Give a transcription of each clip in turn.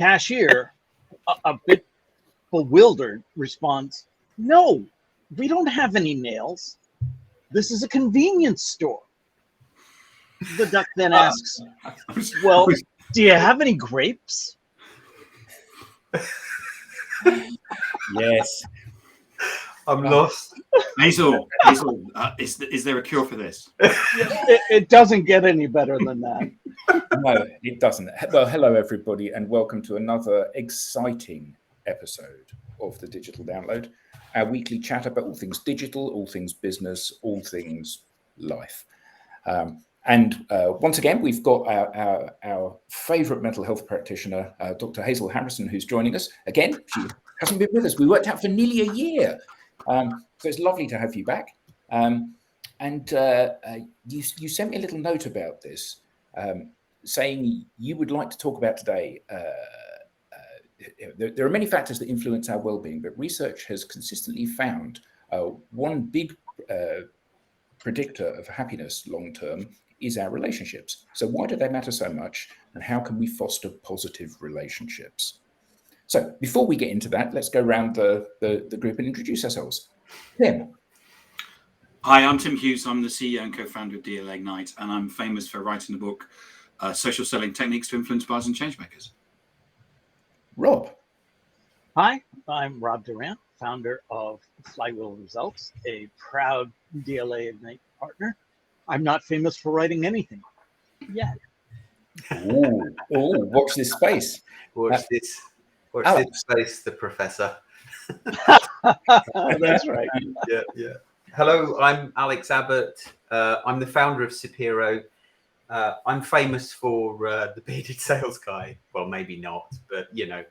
Cashier, a bit bewildered, responds, "No, we don't have any nails. This is a convenience store." The duck then asks, "Well, do you have any grapes?" Yes. I'm lost. Hazel, is there a cure for this? It doesn't get any better than that. No, it doesn't. Well, hello, everybody, and welcome to another exciting episode of the Digital Download, our weekly chat about all things digital, all things business, all things life. And once again, we've got our favourite mental health practitioner, Dr. Hazel Harrison, who's joining us. Again, she hasn't been with us. We worked out for nearly a year. So it's lovely to have you back. And you sent me a little note about this, saying you would like to talk about today. There are many factors that influence our well-being, but research has consistently found one big predictor of happiness long-term is our relationships. So why do they matter so much, and how can we foster positive relationships? So before we get into that, let's go around the group and introduce ourselves. Tim. Hi, I'm Tim Hughes. I'm the CEO and co-founder of DLA Ignite, and I'm famous for writing the book, Social Selling Techniques to Influence Buyers and Changemakers. Rob. Hi, I'm Rob Durant, founder of Flywheel Results, a proud DLA Ignite partner. I'm not famous for writing anything yet. Oh, watch this space. Watch this space, the professor. That's right. Yeah. Hello, I'm Alex Abbott. I'm the founder of Sapiro. I'm famous for the bearded sales guy. Well, maybe not, but you know.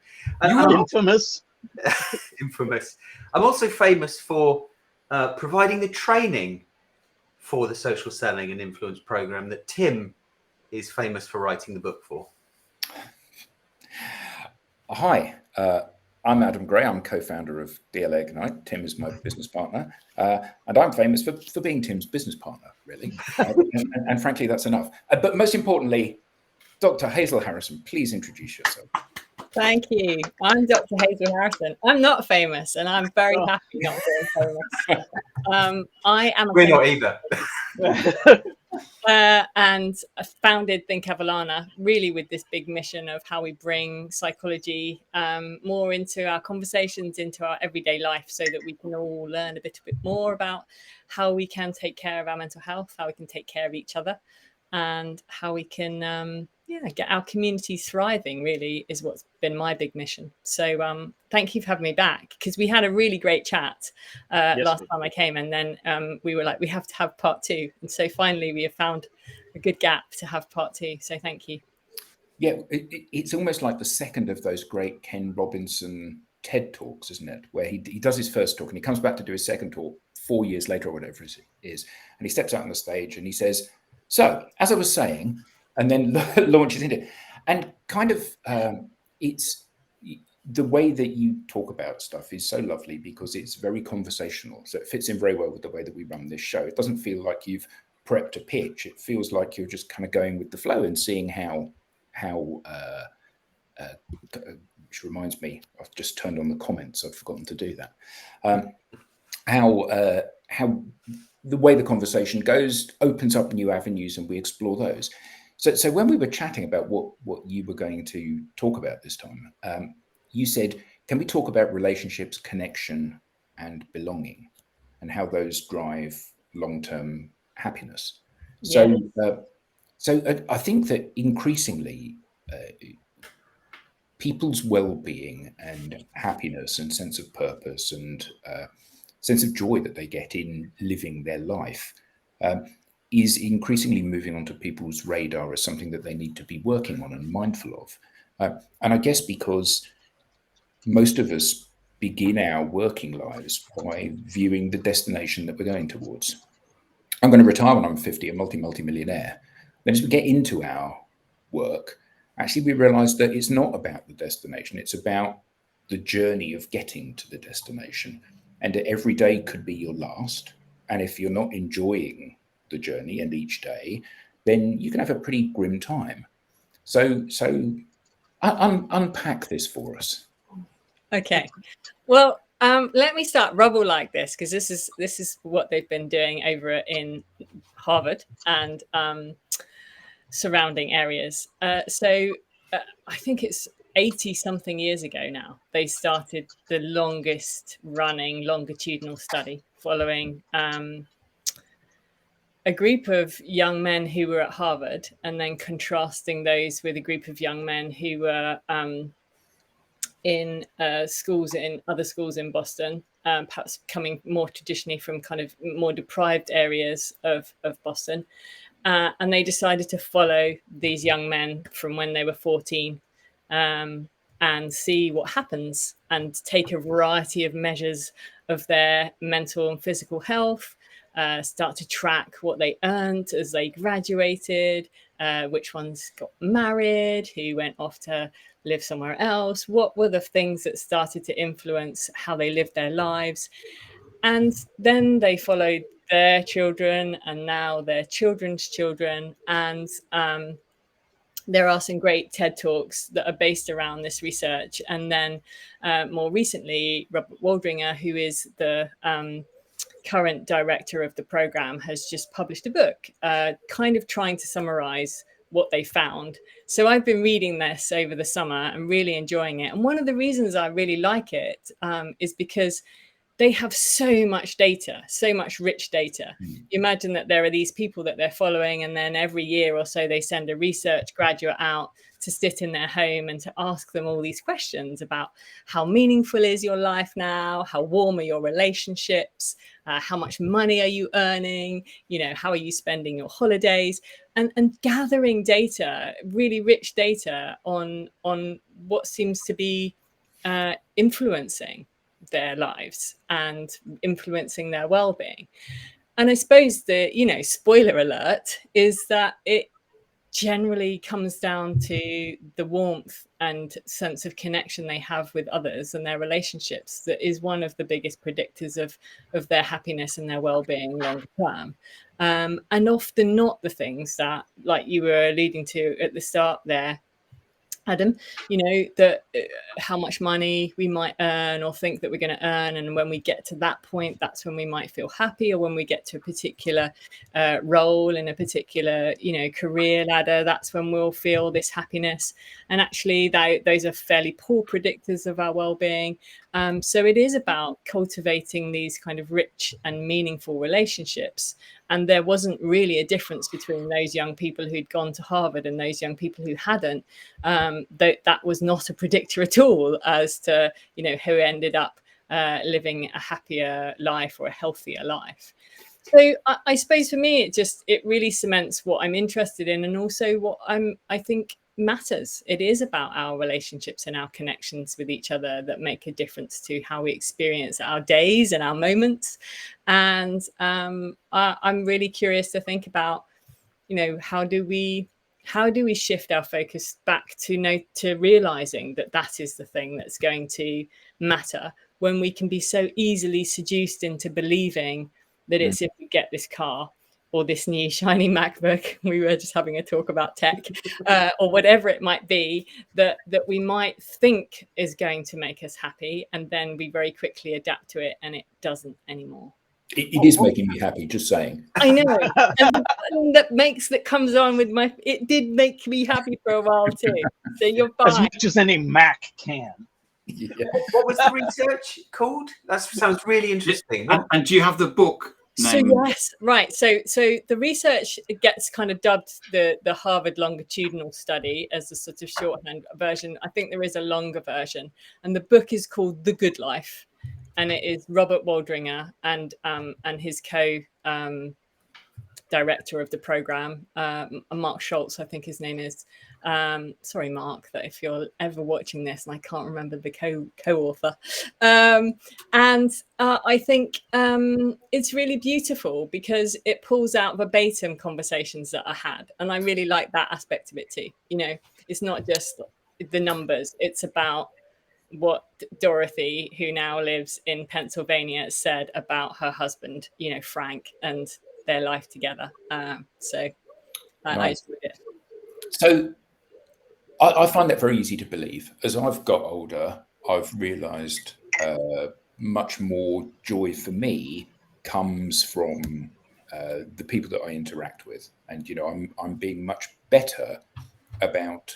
You're infamous. Infamous. I'm also famous for providing the training for the social selling and influence program that Tim is famous for writing the book for. Hi, I'm Adam Gray. I'm co-founder of DLA Ignite. Tim is my business partner, and I'm famous for being Tim's business partner, really. And frankly, that's enough. But most importantly, Dr. Hazel Harrison, please introduce yourself. Thank you. I'm Dr. Hazel Harrison. I'm not famous, and I'm very happy not being famous. I am. We're not either. And I founded ThinkAvellana really with this big mission of how we bring psychology more into our conversations, into our everyday life, so that we can all learn a bit more about how we can take care of our mental health, how we can take care of each other, and how we can get our communities thriving, really, is what's been my big mission. So thank you for having me back, because we had a really great chat last time I came, and then we were like, we have to have part two. And so finally we have found a good gap to have part two. So thank you. Yeah, it's almost like the second of those great Ken Robinson TED Talks, isn't it? Where he does his first talk and he comes back to do his second talk 4 years later or whatever it is. And he steps out on the stage and he says, so as I was saying, and then launches into it. And kind of it's the way that you talk about stuff is so lovely because it's very conversational. So it fits in very well with the way that we run this show. It doesn't feel like you've prepped a pitch. It feels like you're just kind of going with the flow and seeing how which reminds me, I've just turned on the comments. I've forgotten to do that. How the way the conversation goes opens up new avenues and we explore those. So when we were chatting about what you were going to talk about this time, you said, can we talk about relationships, connection, and belonging, and how those drive long-term happiness? Yeah. So I think that increasingly people's well-being and happiness and sense of purpose and sense of joy that they get in living their life is increasingly moving onto people's radar as something that they need to be working on and mindful of. And I guess because most of us begin our working lives by viewing the destination that we're going towards. I'm going to retire when I'm 50, a multi-millionaire. Then as we get into our work, actually we realize that it's not about the destination. It's about the journey of getting to the destination. And every day could be your last. And if you're not enjoying the journey and each day, then you can have a pretty grim time. So Unpack this for us. Okay. Well, let me start. Rob will like this because this is what they've been doing over in Harvard and surrounding areas. So I think it's 80 something years ago now. They started the longest running longitudinal study following a group of young men who were at Harvard, and then contrasting those with a group of young men who were in schools, in other schools in Boston, perhaps coming more traditionally from kind of more deprived areas of Boston. And they decided to follow these young men from when they were 14 and see what happens, and take a variety of measures of their mental and physical health, start to track what they earned as they graduated, which ones got married, who went off to live somewhere else, what were the things that started to influence how they lived their lives. And then they followed their children and now their children's children. And there are some great TED Talks that are based around this research. And then more recently, Robert Waldringer, who is the current director of the program, has just published a book kind of trying to summarize what they found. So I've been reading this over the summer and really enjoying it. And one of the reasons I really like it is because they have so much data, so much rich data. You imagine that there are these people that they're following, and then every year or so they send a research graduate out to sit in their home and to ask them all these questions about how meaningful is your life now, how warm are your relationships, how much money are you earning, how are you spending your holidays, and gathering data, really rich data on what seems to be influencing their lives and influencing their well-being. And I suppose the spoiler alert is that it generally comes down to the warmth and sense of connection they have with others and their relationships that is one of the biggest predictors of their happiness and their well-being long term. And often not the things that, like you were alluding to at the start there, Adam, that how much money we might earn or think that we're going to earn. And when we get to that point, that's when we might feel happy. Or when we get to a particular role in a particular, career ladder, that's when we'll feel this happiness. And actually, those are fairly poor predictors of our well-being. So it is about cultivating these kind of rich and meaningful relationships. And there wasn't really a difference between those young people who'd gone to Harvard and those young people who hadn't. That was not a predictor at all as to, who ended up living a happier life or a healthier life. So I suppose for me, it really cements what I'm interested in, and also what I think matters. It is about our relationships and our connections with each other that make a difference to how we experience our days and our moments. And I'm really curious to think about, how do we shift our focus back to realizing that is the thing that's going to matter, when we can be so easily seduced into believing that it's if we get this car or this new shiny MacBook, we were just having a talk about tech, or whatever it might be, that we might think is going to make us happy, and then we very quickly adapt to it, and it doesn't anymore. It is making me happy, just saying. I know. And the button that comes on with it did make me happy for a while too. So you're fine. As much as any Mac can. Yeah. What was the research called? That sounds really interesting. And do you have the book name? So yes, right. So the research gets kind of dubbed the Harvard longitudinal study as a sort of shorthand version. I think there is a longer version, and the book is called The Good Life, and it is Robert Waldringer and his director of the program, Mark Schultz, I think his name is. Sorry, Mark, that if you're ever watching this and I can't remember the co-author. And I think it's really beautiful because it pulls out verbatim conversations that I had. And I really like that aspect of it too. It's not just the numbers, it's about what Dorothy, who now lives in Pennsylvania, said about her husband, Frank, and their life together. So I enjoyed it. So I find that very easy to believe. As I've got older, I've realised much more joy for me comes from the people that I interact with, and I'm being much better about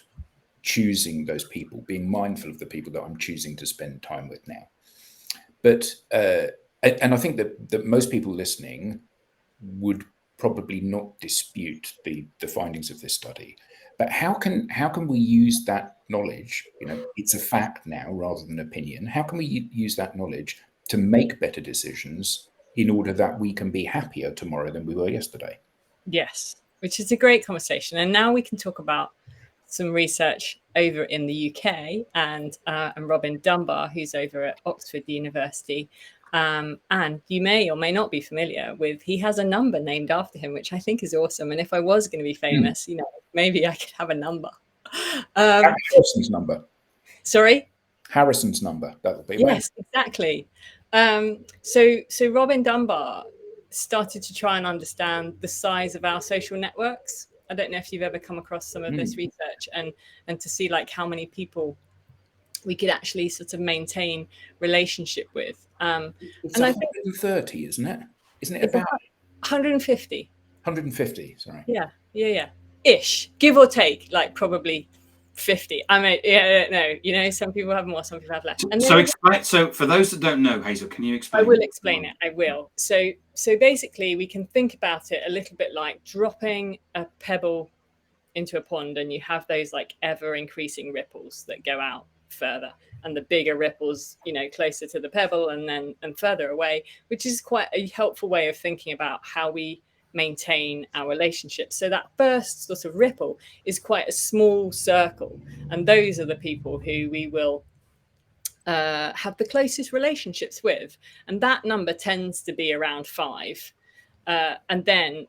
choosing those people, being mindful of the people that I'm choosing to spend time with now. But and I think that most people listening would probably not dispute the findings of this study. But how can we use that knowledge? It's a fact now rather than opinion. How can we use that knowledge to make better decisions in order that we can be happier tomorrow than we were yesterday? Yes, which is a great conversation. And now we can talk about some research over in the UK and Robin Dunbar, who's over at Oxford University. And you may or may not be familiar with, he has a number named after him, which I think is awesome. And if I was going to be famous, maybe I could have a number. Harrison's number. Sorry? Harrison's number. That would be yes, exactly. So Robin Dunbar started to try and understand the size of our social networks. I don't know if you've ever come across some of this research and to see like how many people we could actually sort of maintain relationship with. It's and 130, isn't it? Isn't it about 150? 150, sorry. Yeah. Ish, give or take, like probably 50. I mean, no, some people have more, some people have less. And so for those that don't know, Hazel, can you explain? I will explain it. I will. So basically, we can think about it a little bit like dropping a pebble into a pond, and you have those like ever increasing ripples that go out further, and the bigger ripples, closer to the pebble and further away, which is quite a helpful way of thinking about how we maintain our relationships. So that first sort of ripple is quite a small circle, and those are the people who we will have the closest relationships with, and that number tends to be around 5, and then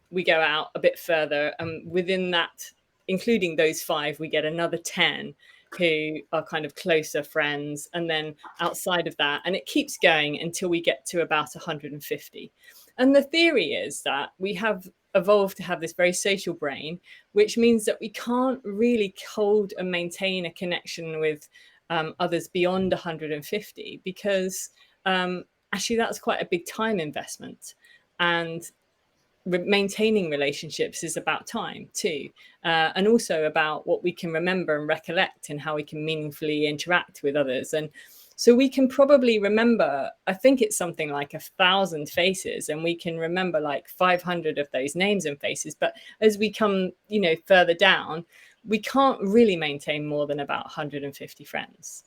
we go out a bit further, and within that, including those 5, we get another 10 who are kind of closer friends, and then outside of that, and it keeps going until we get to about 150. And the theory is that we have evolved to have this very social brain, which means that we can't really hold and maintain a connection with others beyond 150, because actually that's quite a big time investment, and maintaining relationships is about time too, and also about what we can remember and recollect and how we can meaningfully interact with others. And so we can probably remember, I think it's something like 1,000 faces, and we can remember like 500 of those names and faces. But as we come, further down, we can't really maintain more than about 150 friends.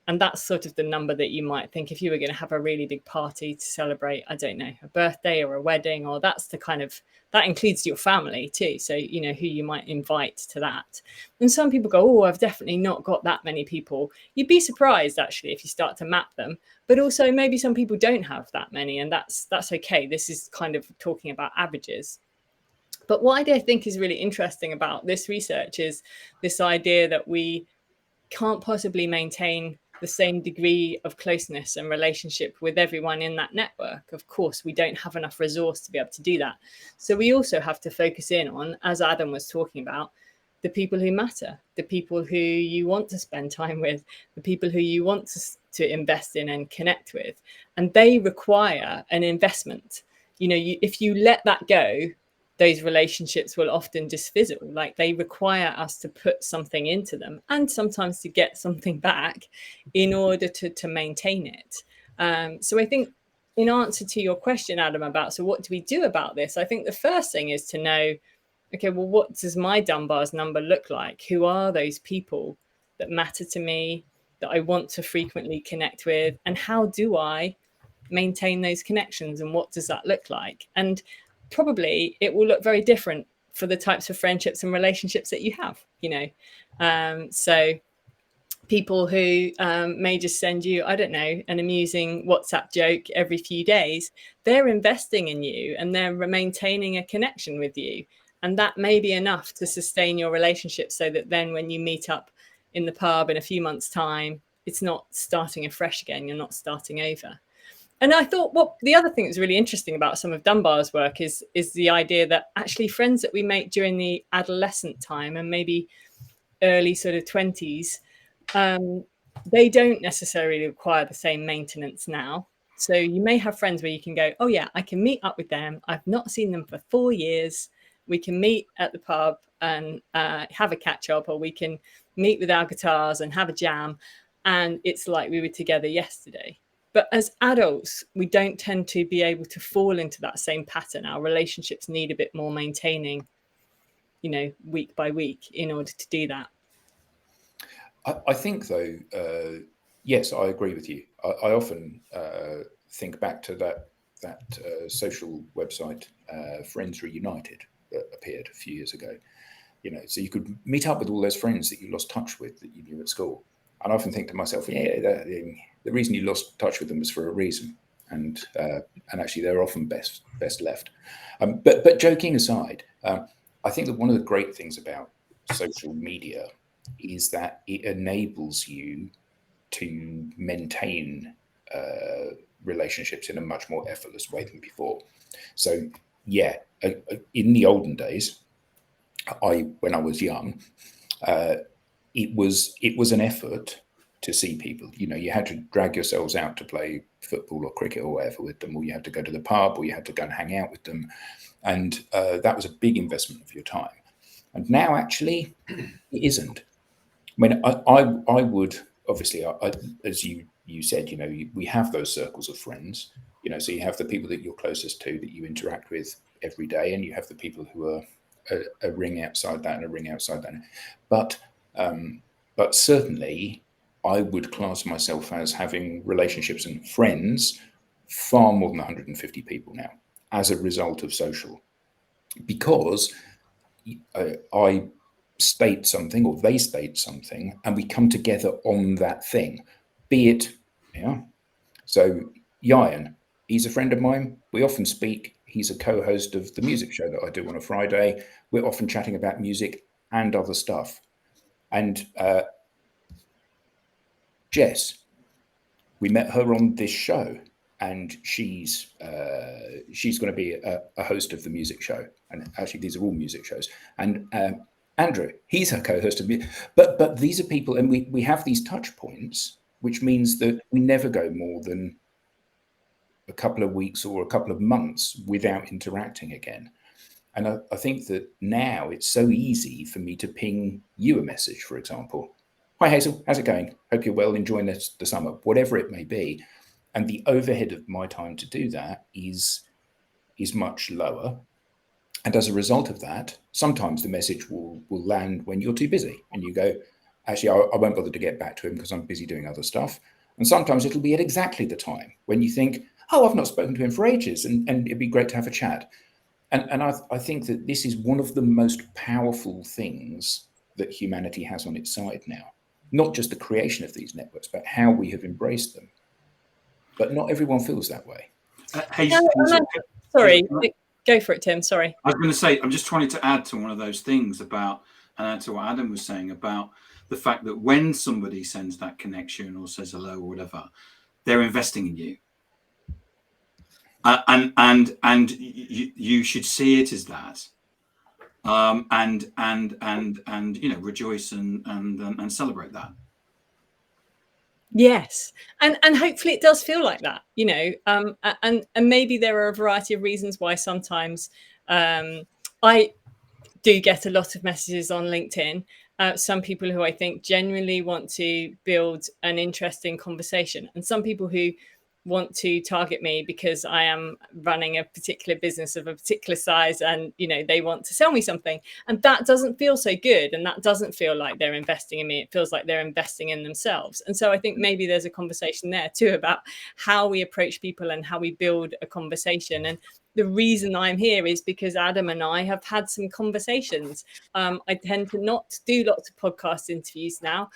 And that's sort of the number that you might think if you were going to have a really big party to celebrate, I don't know, a birthday or a wedding, or that's the kind of, that includes your family too. So, who you might invite to that. And some people go, oh, I've definitely not got that many people. You'd be surprised actually if you start to map them. But also maybe some people don't have that many, and that's okay. This is kind of talking about averages. But what I think is really interesting about this research is this idea that we can't possibly maintain the same degree of closeness and relationship with everyone in that network. Of course, we don't have enough resource to be able to do that. So we also have to focus in on, as Adam was talking about, the people who matter, the people who you want to spend time with, the people who you want to invest in and connect with. And they require an investment. If you let that go, those relationships will often just fizzle. Like, they require us to put something into them, and sometimes to get something back in order to maintain it. So I think, in answer to your question, Adam, about, so what do we do about this? I think the first thing is to know, okay, well, what does my Dunbar's number look like? Who are those people that matter to me, that I want to frequently connect with? And how do I maintain those connections? And what does that look like? And probably it will look very different for the types of friendships and relationships that you have, so people who may just send you, I don't know, an amusing WhatsApp joke every few days, they're investing in you and they're maintaining a connection with you, and that may be enough to sustain your relationship, so that then when you meet up in the pub in a few months' time, it's not starting afresh again, you're not starting over. And I thought, the other thing that's really interesting about some of Dunbar's work is the idea that actually friends that we make during the adolescent time, and maybe early sort of 20s, they don't necessarily require the same maintenance now. So you may have friends where you can go, oh yeah, I can meet up with them. I've not seen them for 4 years. We can meet at the pub and have a catch up, or we can meet with our guitars and have a jam. And it's like we were together yesterday. But as adults, we don't tend to be able to fall into that same pattern. Our relationships need a bit more maintaining, you know, week by week in order to do that. I think, though, yes, I agree with you. I often think back to that social website, Friends Reunited, that appeared a few years ago. You know, so you could meet up with all those friends that you lost touch with that you knew at school. And I often think to myself, yeah, the reason you lost touch with them was for a reason, and actually they're often best left. But joking aside, I think that one of the great things about social media is that it enables you to maintain relationships in a much more effortless way than before. So yeah, in the olden days, when I was young, it was an effort to see people. You know, you had to drag yourselves out to play football or cricket or whatever with them, or you had to go to the pub, or you had to go and hang out with them, and that was a big investment of your time. And now, actually, it isn't. I mean, I would obviously, as you said, you know, we have those circles of friends. You know, so you have the people that you're closest to that you interact with every day, and you have the people who are a ring outside that and a ring outside that. But certainly, I would class myself as having relationships and friends far more than 150 people now as a result of social, because I state something or they state something and we come together on that thing, be it, yeah. So Yayan, he's a friend of mine. We often speak. He's a co-host of the music show that I do on a Friday. We're often chatting about music and other stuff. And Jess, we met her on this show, and she's going to be a host of the music show. And actually, these are all music shows. And Andrew, he's her co-host of music. But these are people, and we have these touch points, which means that we never go more than a couple of weeks or a couple of months without interacting again. And I think that now it's so easy for me to ping you a message, for example. Hi, Hazel, how's it going? Hope you're well, enjoying the summer, whatever it may be. And the overhead of my time to do that is much lower. And as a result of that, sometimes the message will land when you're too busy and you go, actually, I won't bother to get back to him because I'm busy doing other stuff. And sometimes it'll be at exactly the time when you think, oh, I've not spoken to him for ages, and it'd be great to have a chat. And I think that this is one of the most powerful things that humanity has on its side now. Not just the creation of these networks, but how we have embraced them. But not everyone feels that way. Sorry, go for it, Tim. Sorry. I was going to say, I'm just trying to add to one of those things about, to what Adam was saying about the fact that when somebody sends that connection or says hello or whatever, they're investing in you. And you should see it as that, and you know, rejoice and celebrate that. Yes, and hopefully it does feel like that, you know, and maybe there are a variety of reasons why sometimes I do get a lot of messages on LinkedIn. Some people who I think genuinely want to build an interesting conversation, and some people who want to target me because I am running a particular business of a particular size, and you know, they want to sell me something, and that doesn't feel so good, and that doesn't feel like they're investing in me. It feels like they're investing in themselves. And so I think maybe there's a conversation there too about how we approach people and how we build a conversation. And the reason I'm here is because Adam and I have had some conversations. I tend to not do lots of podcast interviews now,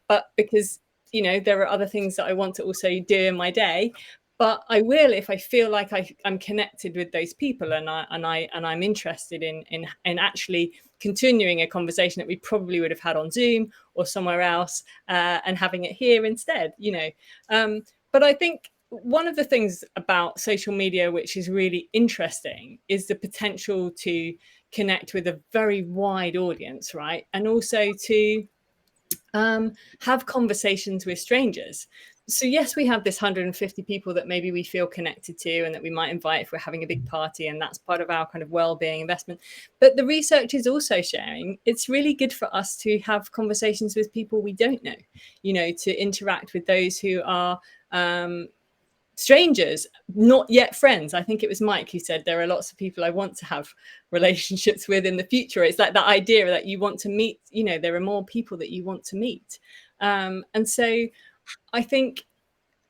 but because, you know, there are other things that I want to also do in my day, but I will if I feel like I'm connected with those people, and I'm interested in actually continuing a conversation that we probably would have had on Zoom or somewhere else, and having it here instead, you know. But I think one of the things about social media which is really interesting is the potential to connect with a very wide audience, right? And also to have conversations with strangers. So yes, we have this 150 people that maybe we feel connected to and that we might invite if we're having a big party, and that's part of our kind of well-being investment. But the research is also sharing it's really good for us to have conversations with people we don't know, you know, to interact with those who are strangers, not yet friends. I think it was Mike who said there are lots of people I want to have relationships with in the future. It's like that idea that you want to meet, you know, there are more people that you want to meet. And so I think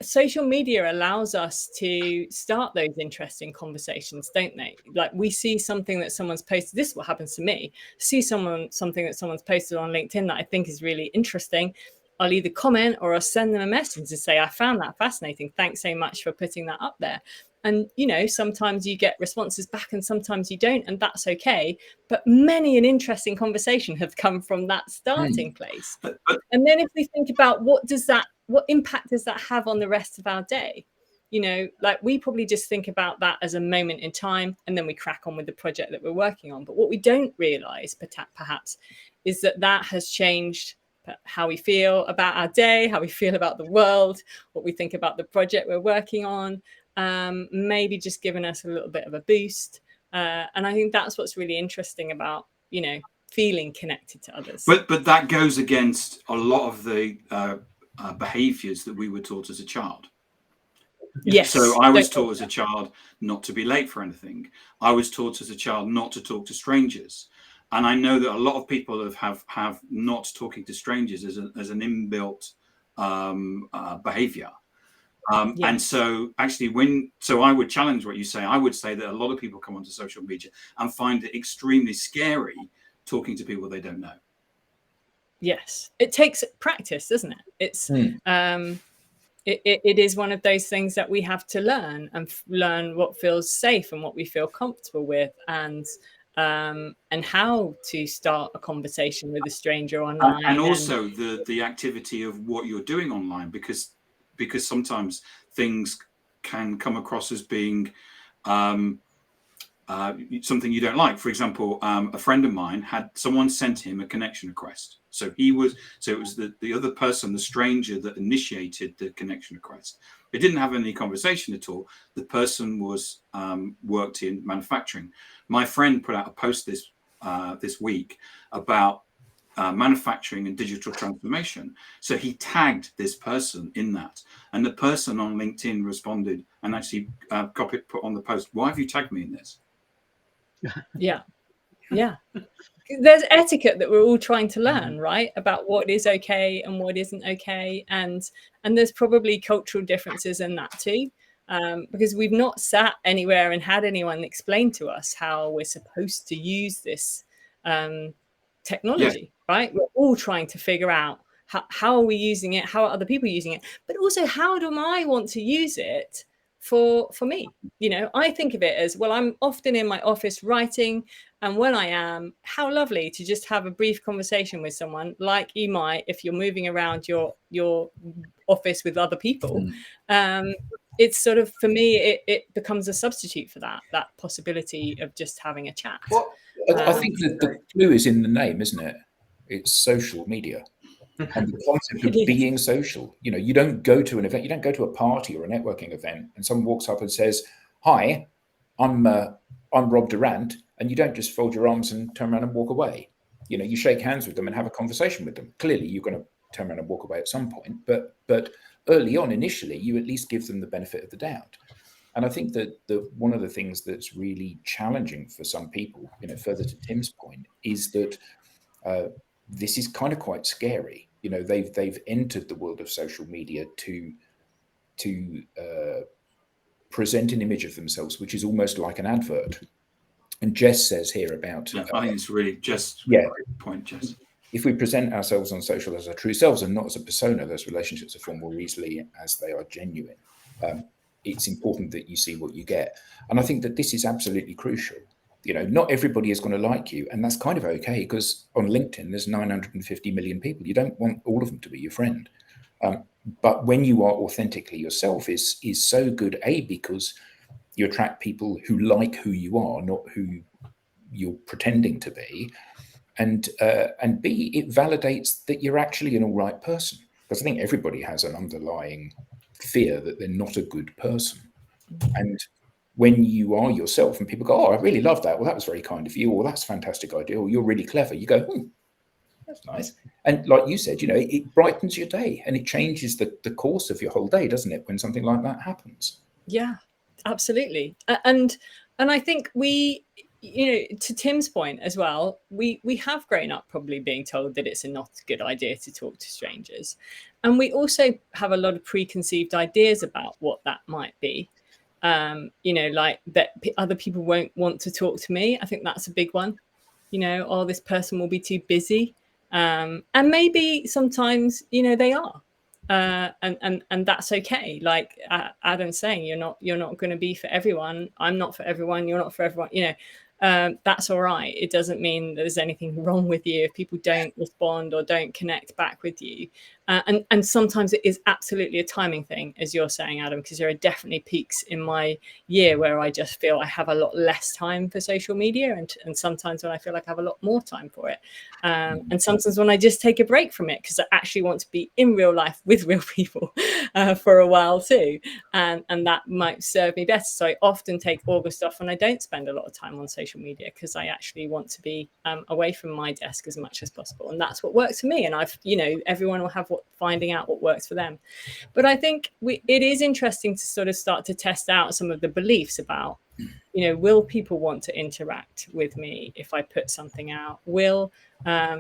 social media allows us to start those interesting conversations, don't they? Like we see something that someone's posted. This is what happens to me. See something that someone's posted on LinkedIn that I think is really interesting. I'll either comment or I'll send them a message to say, I found that fascinating. Thanks so much for putting that up there. And, you know, sometimes you get responses back and sometimes you don't, and that's okay. But many an interesting conversation have come from that starting place. And then if we think about what impact does that have on the rest of our day? You know, like we probably just think about that as a moment in time and then we crack on with the project that we're working on. But what we don't realize perhaps is that that has changed how we feel about our day, how we feel about the world, what we think about the project we're working on, maybe just giving us a little bit of a boost. And I think that's what's really interesting about, you know, feeling connected to others. But that goes against a lot of the behaviors that we were taught as a child. Yes. So I was taught as a child not to be late for anything. I was taught as a child not to talk to strangers. And I know that a lot of people have not talking to strangers as an inbuilt behavior. And so actually I would challenge what you say. I would say that a lot of people come onto social media and find it extremely scary talking to people they don't know. Yes, it takes practice, doesn't it? It's it is one of those things that we have to learn and learn what feels safe and what we feel comfortable with, and how to start a conversation with a stranger online, and also the activity of what you're doing online, because sometimes things can come across as being something you don't like. For example, a friend of mine had someone sent him a connection request. So it was the other person, the stranger, that initiated the connection request. It didn't have any conversation at all. The person was worked in manufacturing. My friend put out a post this week about manufacturing and digital transformation. So he tagged this person in that, and the person on LinkedIn responded and actually put on the post, "Why have you tagged me in this?" Yeah. There's etiquette that we're all trying to learn, right? About what is okay and what isn't okay, and there's probably cultural differences in that too, because we've not sat anywhere and had anyone explain to us how we're supposed to use this technology, right? We're all trying to figure out how are we using it, how are other people using it, but also how do I want to use it for me? You know, I think of it as, well, I'm often in my office writing, and when I am, how lovely to just have a brief conversation with someone like you might if you're moving around your office with other people. It's sort of, for me, it becomes a substitute for that possibility of just having a chat. I think that the clue is in the name, isn't it? It's social media. And the concept of being social. You know, you don't go to an event, you don't go to a party or a networking event and someone walks up and says, "Hi, I'm Rob Durant," and you don't just fold your arms and turn around and walk away. You know, you shake hands with them and have a conversation with them. Clearly, you're going to turn around and walk away at some point, but early on, initially, you at least give them the benefit of the doubt. And I think that one of the things that's really challenging for some people, you know, further to Tim's point, is that this is kind of quite scary. You know, they've entered the world of social media to present an image of themselves, which is almost like an advert. And Jess says here about, I think it's really just great point, Jess. If we present ourselves on social as our true selves and not as a persona, those relationships are formed more easily as they are genuine. It's important that you see what you get. And I think that this is absolutely crucial. You know, not everybody is going to like you, and that's kind of okay, because on LinkedIn, there's 950 million people. You don't want all of them to be your friend. But when you are authentically yourself is so good, because you attract people who like who you are, not who you're pretending to be, and B, it validates that you're actually an all right person, because I think everybody has an underlying fear that they're not a good person. And when you are yourself and people go, oh, I really love that, well, that was very kind of you, or that's a fantastic idea, or you're really clever, you go, that's nice. And like you said, it brightens your day, and it changes the course of your whole day, doesn't it, when something like that happens? Yeah, absolutely. And I think we, to Tim's point as well, we have grown up probably being told that it's not a good idea to talk to strangers. And we also have a lot of preconceived ideas about what that might be. Like that other people won't want to talk to me. I think that's a big one. Oh, this person will be too busy. And maybe sometimes, they are. And that's okay. Like Adam's saying, you're not going to be for everyone. I'm not for everyone. You're not for everyone. That's all right. It doesn't mean there's anything wrong with you if people don't respond or don't connect back with you. And sometimes it is absolutely a timing thing, as you're saying, Adam, because there are definitely peaks in my year where I just feel I have a lot less time for social media, and sometimes when I feel like I have a lot more time for it. And sometimes when I just take a break from it because I actually want to be in real life with real people for a while too. And that might serve me better. So I often take August off and I don't spend a lot of time on social media because I actually want to be away from my desk as much as possible. And that's what works for me. And everyone will have finding out what works for them. But I think it is interesting to sort of start to test out some of the beliefs about, will people want to interact with me if I put something out?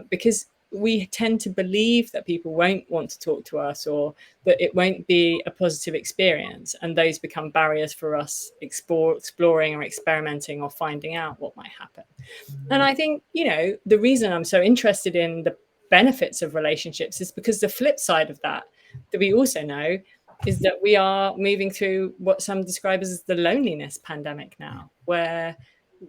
Because we tend to believe that people won't want to talk to us, or that it won't be a positive experience. And those become barriers for us exploring or experimenting or finding out what might happen. And I think, the reason I'm so interested in the benefits of relationships is because the flip side of that we also know is that we are moving through what some describe as the loneliness pandemic now, where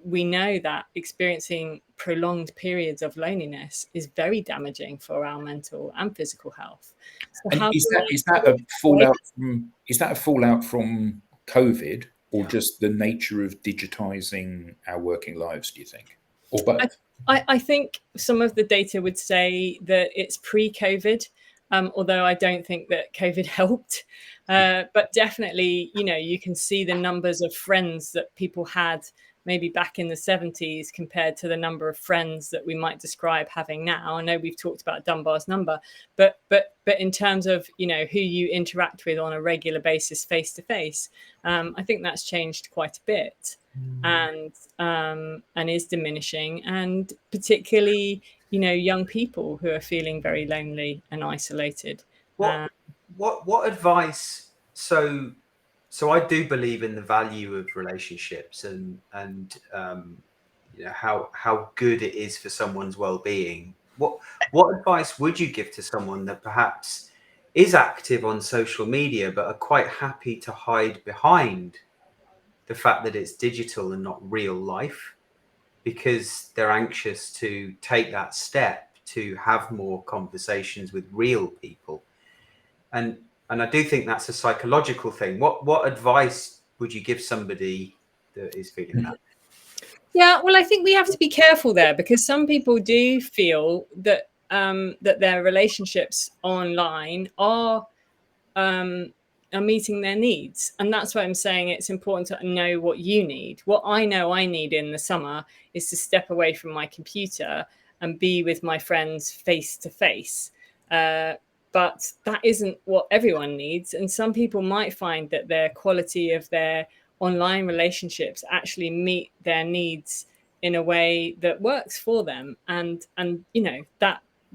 we know that experiencing prolonged periods of loneliness is very damaging for our mental and physical health. So and is that a fallout from COVID, or just the nature of digitizing our working lives, do you think? Or both? I think some of the data would say that it's pre-COVID, although I don't think that COVID helped. But definitely, you can see the numbers of friends that people had maybe back in the 70s compared to the number of friends that we might describe having now. I know we've talked about Dunbar's number, but in terms of, who you interact with on a regular basis, face to face, I think that's changed quite a bit. And is diminishing, and particularly young people who are feeling very lonely and isolated. What advice? So I do believe in the value of relationships and how good it is for someone's well-being. What advice would you give to someone that perhaps is active on social media but are quite happy to hide behind the fact that it's digital and not real life, because they're anxious to take that step to have more conversations with real people? And I do think that's a psychological thing. What advice would you give somebody that is feeling that? Yeah, well, I think we have to be careful there, because some people do feel that that their relationships online are meeting their needs. And that's why I'm saying it's important to know what you need. What I know I need in the summer is to step away from my computer and be with my friends face to face. But that isn't what everyone needs. And some people might find that their quality of their online relationships actually meet their needs in a way that works for them. And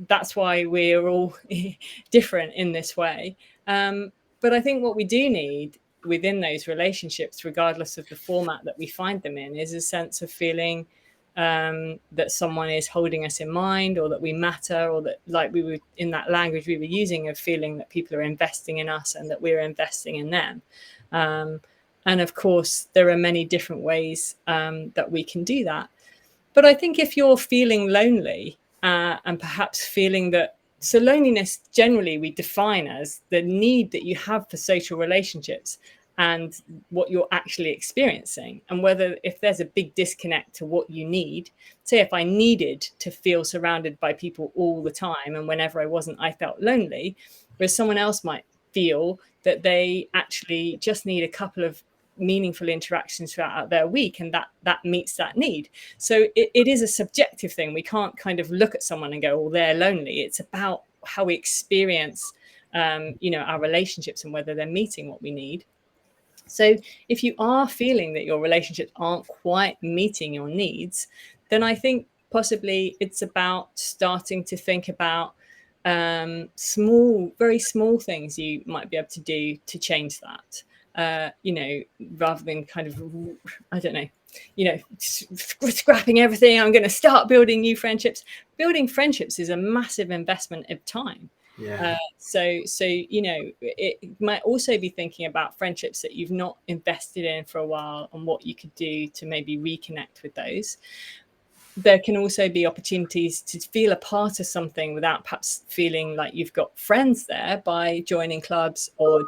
that's why we're all different in this way. But I think what we do need within those relationships, regardless of the format that we find them in, is a sense of feeling that someone is holding us in mind, or that we matter, or that, like we were in that language we were using, of feeling that people are investing in us and that we're investing in them. And of course, there are many different ways that we can do that. But I think if you're feeling lonely and perhaps feeling that, so loneliness generally we define as the need that you have for social relationships. and what you're actually experiencing, and whether if there's a big disconnect to what you need. Say if I needed to feel surrounded by people all the time, and whenever I wasn't, I felt lonely, whereas someone else might feel that they actually just need a couple of meaningful interactions throughout their week, and that meets that need. So it is a subjective thing. We can't kind of look at someone and go, well, they're lonely. It's about how we experience our relationships and whether they're meeting what we need. So if you are feeling that your relationships aren't quite meeting your needs, then I think possibly it's about starting to think about very small things you might be able to do to change that. Rather than kind of, I don't know, scrapping everything. I'm going to start building new friendships. Building friendships is a massive investment of time. Yeah. So it might also be thinking about friendships that you've not invested in for a while and what you could do to maybe reconnect with those. There can also be opportunities to feel a part of something without perhaps feeling like you've got friends there, by joining clubs or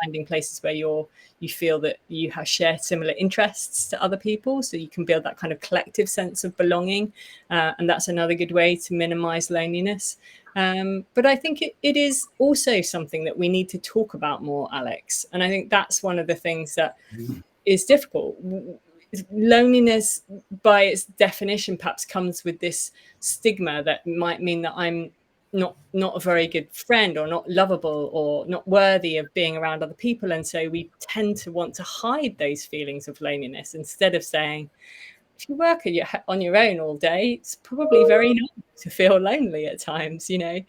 finding places where you feel that you have shared similar interests to other people, so you can build that kind of collective sense of belonging, and that's another good way to minimize loneliness. But I think it is also something that we need to talk about more, Alex, and I think that's one of the things that is difficult. Loneliness, by its definition, perhaps comes with this stigma that might mean that I'm not a very good friend, or not lovable, or not worthy of being around other people. And so we tend to want to hide those feelings of loneliness, instead of saying, if you work on your own all day, it's probably very normal to feel lonely at times, and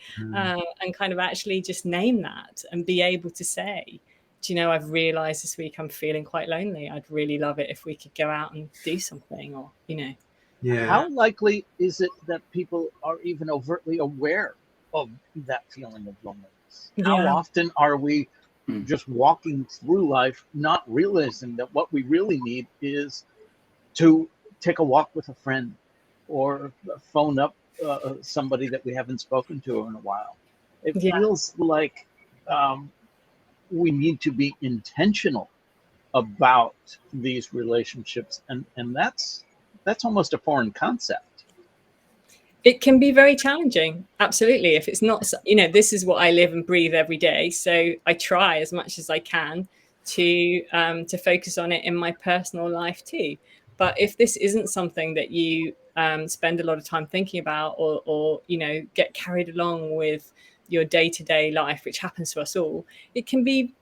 kind of actually just name that and be able to say, do you know, I've realized this week I'm feeling quite lonely. I'd really love it if we could go out and do something, or. Yeah. How likely is it that people are even overtly aware of that feeling of loneliness? How Yeah. often are we just walking through life not realizing that what we really need is to take a walk with a friend, or phone up somebody that we haven't spoken to in a while? It feels like we need to be intentional about these relationships, and that's almost a foreign concept. It can be very challenging, absolutely. If it's not, this is what I live and breathe every day, so I try as much as I can to focus on it in my personal life too. But if this isn't something that you spend a lot of time thinking about, or get carried along with your day-to-day life, which happens to us all, it can be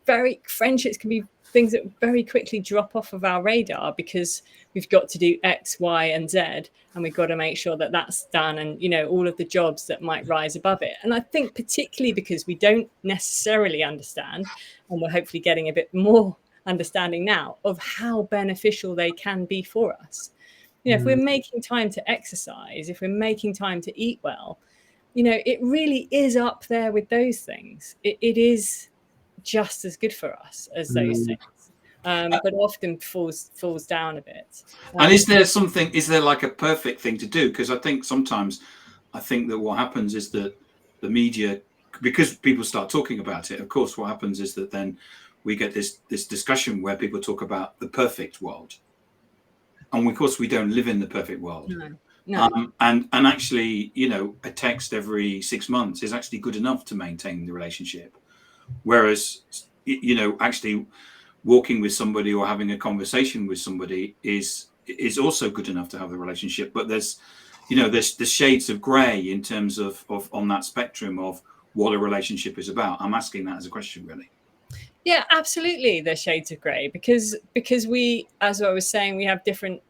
friendships can be things that very quickly drop off of our radar, because we've got to do X, Y, and Z, and we've got to make sure that that's done, and all of the jobs that might rise above it. And I think particularly because we don't necessarily understand, and we're hopefully getting a bit more understanding now of how beneficial they can be for us. If we're making time to exercise, if we're making time to eat well, it really is up there with those things. It is just as good for us as those things, but often falls down a bit. And is there like a perfect thing to do? Because I think that what happens is that the media, because people start talking about it, of course, what happens is that then we get this discussion where people talk about the perfect world. And of course, we don't live in the perfect world. No. And actually, a text every 6 months is actually good enough to maintain the relationship. Whereas, actually walking with somebody or having a conversation with somebody is also good enough to have the relationship. But there's the shades of grey in terms of on that spectrum of what a relationship is about. I'm asking that as a question, really. Yeah, absolutely. There's shades of grey because we, as I was saying, we have different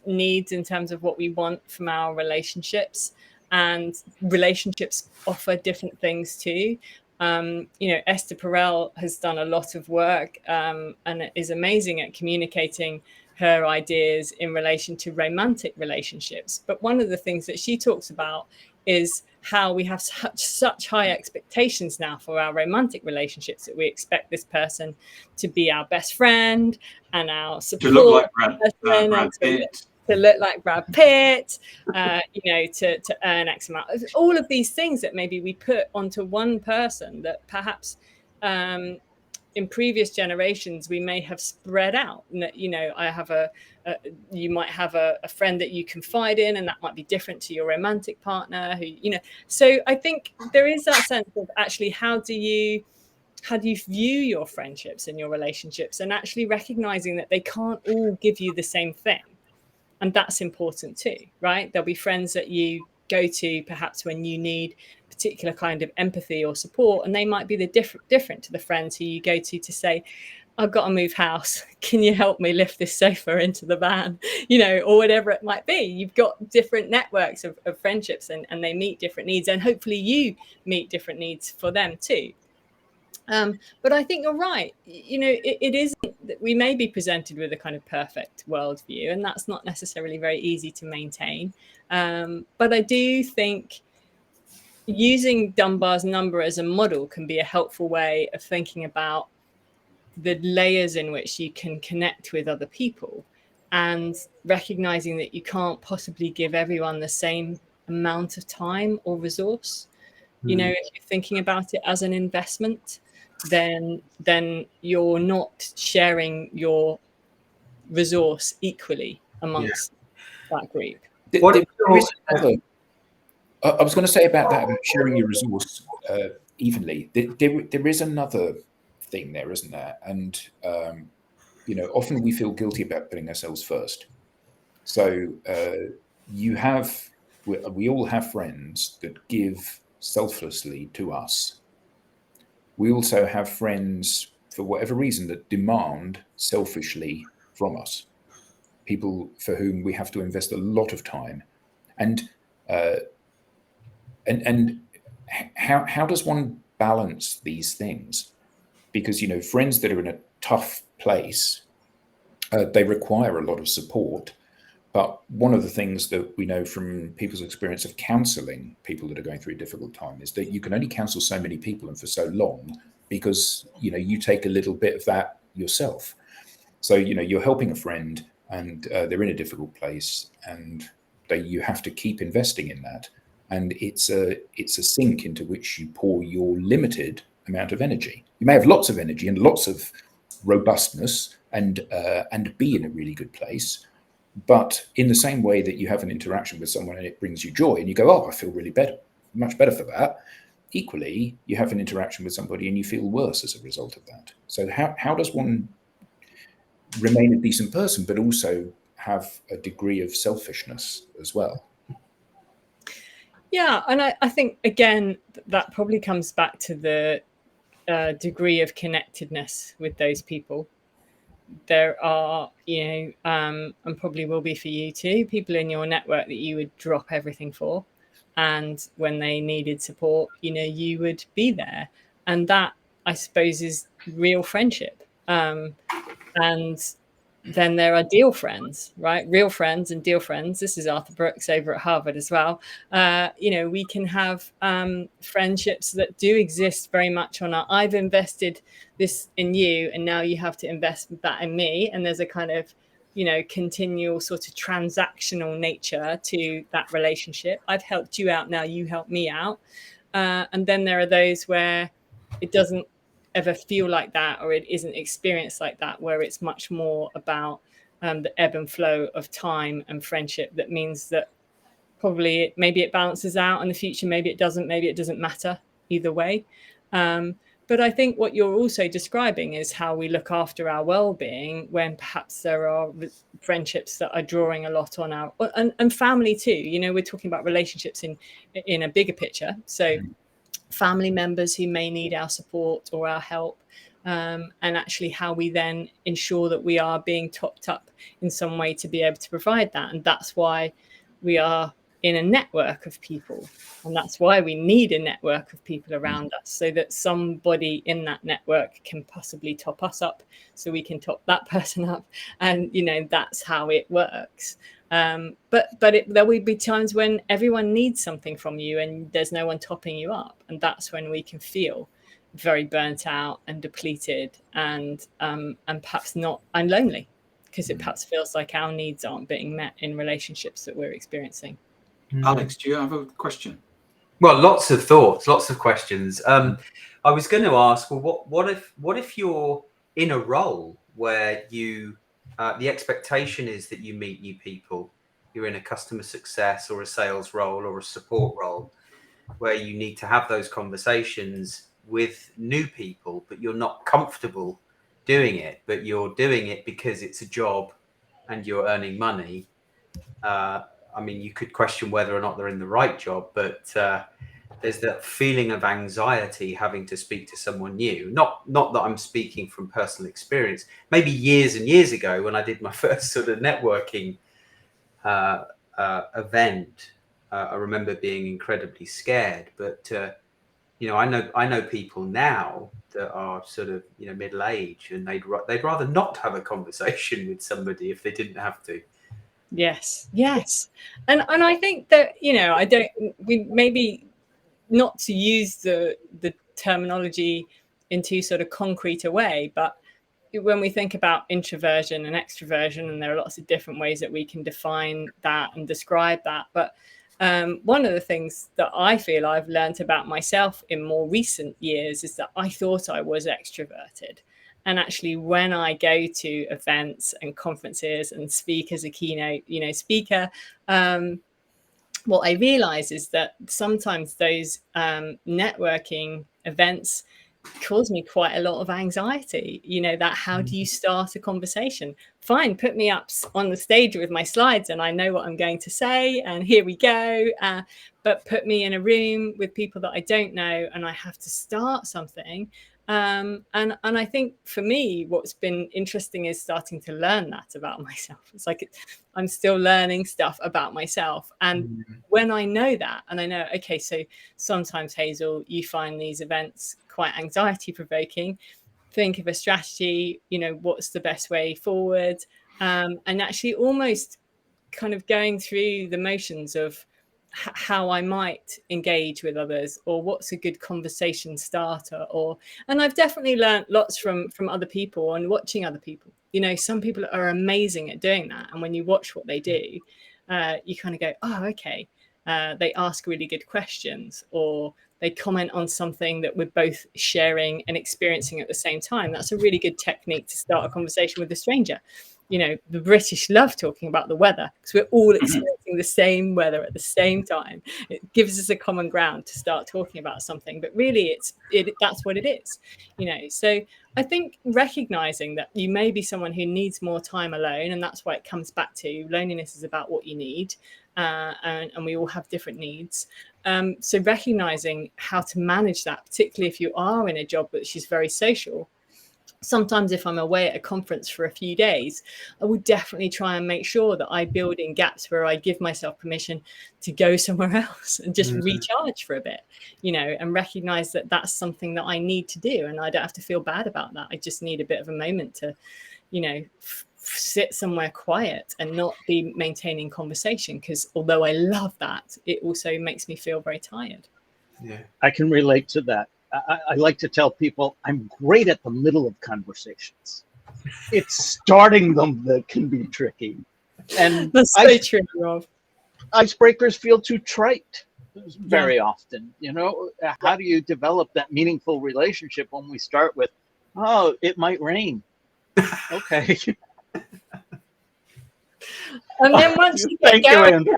needs in terms of what we want from our relationships, and relationships offer different things too. Esther Perel has done a lot of work and is amazing at communicating her ideas in relation to romantic relationships. But one of the things that she talks about is how we have such high expectations now for our romantic relationships, that we expect this person to be our best friend and our support, to look like Brad Pitt. To look like Brad Pitt, to earn X amount. All of these things that maybe we put onto one person that perhaps in previous generations, we may have spread out. You know, you might have a friend that you confide in, and that might be different to your romantic partner who, you know. So I think there is that sense of actually how do you view your friendships and your relationships, and actually recognizing that they can't all give you the same thing. And that's important too, right? There'll be friends that you go to perhaps when you need particular kind of empathy or support, and they might be the different to the friends who you go to say, I've got to move house, can you help me lift this sofa into the van, you know, or whatever it might be. You've got different networks of friendships, and they meet different needs, and hopefully you meet different needs for them too. But I think you're right. You know, it isn't that we may be presented with a kind of perfect worldview, and that's not necessarily very easy to maintain. But I do think using Dunbar's number as a model can be a helpful way of thinking about the layers in which you can connect with other people, and recognizing that you can't possibly give everyone the same amount of time or resource. You know, if you're thinking about it as an investment, then you're not sharing your resource equally amongst that group. I was going to say about that, about sharing your resource evenly. There is another thing there, isn't there? And you know, often we feel guilty about putting ourselves first. So we all have friends that give selflessly to us. We also have friends, for whatever reason, that demand selfishly from us. People for whom we have to invest a lot of time, and how does one balance these things? Because, you know, friends that are in a tough place, they require a lot of support. But one of the things that we know from people's experience of counseling people that are going through a difficult time is that you can only counsel so many people and for so long, because, you know, you take a little bit of that yourself. So, you know, you're helping a friend, and they're in a difficult place, and you have to keep investing in that. And it's a sink into which you pour your limited amount of energy. You may have lots of energy and lots of robustness, and be in a really good place. But in the same way that you have an interaction with someone and it brings you joy, and you go, oh, I feel really better, much better for that. Equally, you have an interaction with somebody and you feel worse as a result of that. So how does one remain a decent person, but also have a degree of selfishness as well? Yeah, and I think, again, that probably comes back to the degree of connectedness with those people. There are, you know, and probably will be for you too, people in your network that you would drop everything for. And when they needed support, you know, you would be there. And that, I suppose, is real friendship. And then there are deal friends, right? Real friends and deal friends. This is Arthur Brooks over at Harvard as well. You know, we can have friendships that do exist very much on our, I've invested this in you, and now you have to invest that in me. And there's a kind of, you know, continual sort of transactional nature to that relationship. I've helped you out, now you help me out. And then there are those where it doesn't ever feel like that, or it isn't experienced like that, where it's much more about the ebb and flow of time and friendship. That means that probably maybe it balances out in the future, maybe it doesn't matter either way. But I think what you're also describing is how we look after our well-being when perhaps there are friendships that are drawing a lot on our, and family too. You know, we're talking about relationships in a bigger picture. So family members who may need our support or our help, and actually how we then ensure that we are being topped up in some way to be able to provide that. And that's why we are in a network of people, and that's why we need a network of people around us, so that somebody in that network can possibly top us up, so we can top that person up. And, you know, that's how it works. But there will be times when everyone needs something from you and there's no one topping you up. And that's when we can feel very burnt out and depleted, and perhaps not, and lonely, because it perhaps feels like our needs aren't being met in relationships that we're experiencing. Alex, do you have a question? Well, lots of thoughts, lots of questions. I was going to ask, well, what if you're in a role where you the expectation is that you meet new people, you're in a customer success or a sales role or a support role, where you need to have those conversations with new people, but you're not comfortable doing it, but you're doing it because it's a job and you're earning money. I mean, you could question whether or not they're in the right job, but there's that feeling of anxiety having to speak to someone new. Not that I'm speaking from personal experience. Maybe years and years ago, when I did my first sort of networking event, I remember being incredibly scared. But you know, I know people now that are sort of, you know, middle age, and they'd rather not have a conversation with somebody if they didn't have to. Yes, and I think that, you know, we maybe not to use the terminology in too sort of concrete a way, but when we think about introversion and extroversion, and there are lots of different ways that we can define that and describe that, but one of the things that I feel I've learned about myself in more recent years is that I thought I was extroverted. And actually, when I go to events and conferences and speak as a keynote, you know, speaker, what I realize is that sometimes those networking events cause me quite a lot of anxiety. You know, that how do you start a conversation? Fine, put me up on the stage with my slides and I know what I'm going to say, and here we go. But put me in a room with people that I don't know and I have to start something. And I think for me, what's been interesting is starting to learn that about myself. It's like I'm still learning stuff about myself. And when I know that, and I know, okay, so sometimes, Hazel, you find these events quite anxiety provoking. Think of a strategy, you know, what's the best way forward? And actually almost kind of going through the motions of how I might engage with others, or what's a good conversation starter, and I've definitely learned lots from other people and watching other people. You know, some people are amazing at doing that, and when you watch what they do, you kind of go, oh, okay, they ask really good questions, or they comment on something that we're both sharing and experiencing at the same time. That's a really good technique to start a conversation with a stranger. You know, the British love talking about the weather because we're all experiencing the same weather at the same time. It gives us a common ground to start talking about something, but really that's what it is, you know. So I think recognizing that you may be someone who needs more time alone, and that's why it comes back to loneliness is about what you need, and we all have different needs. So recognizing how to manage that, particularly if you are in a job which is very social. Sometimes if I'm away at a conference for a few days, I would definitely try and make sure that I build in gaps where I give myself permission to go somewhere else and just recharge for a bit, you know, and recognize that that's something that I need to do. And I don't have to feel bad about that. I just need a bit of a moment to, you know, sit somewhere quiet and not be maintaining conversation. Because although I love that, it also makes me feel very tired. Yeah, I can relate to that. I like to tell people I'm great at the middle of conversations. It's starting them that can be tricky. And that's so true, Rob. Icebreakers feel too trite very often. You know, how do you develop that meaningful relationship when we start with, oh, it might rain? Okay. And then once you get going, Andrew.